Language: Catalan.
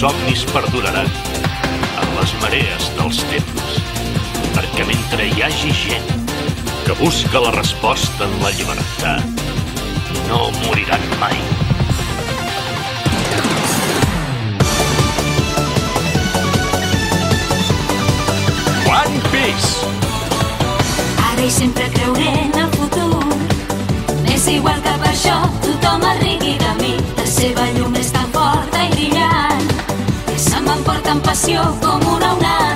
somnis perduraran en les marees dels temps, perquè mentre hi hagi gent que busca la resposta en la llibertat, no moriran mai. One Piece! Ara i sempre creuré en el futur. M'és igual que per això tothom es rigui de mi. La seva llum és tan forta i brillant que se m'emporta amb passió com una onada.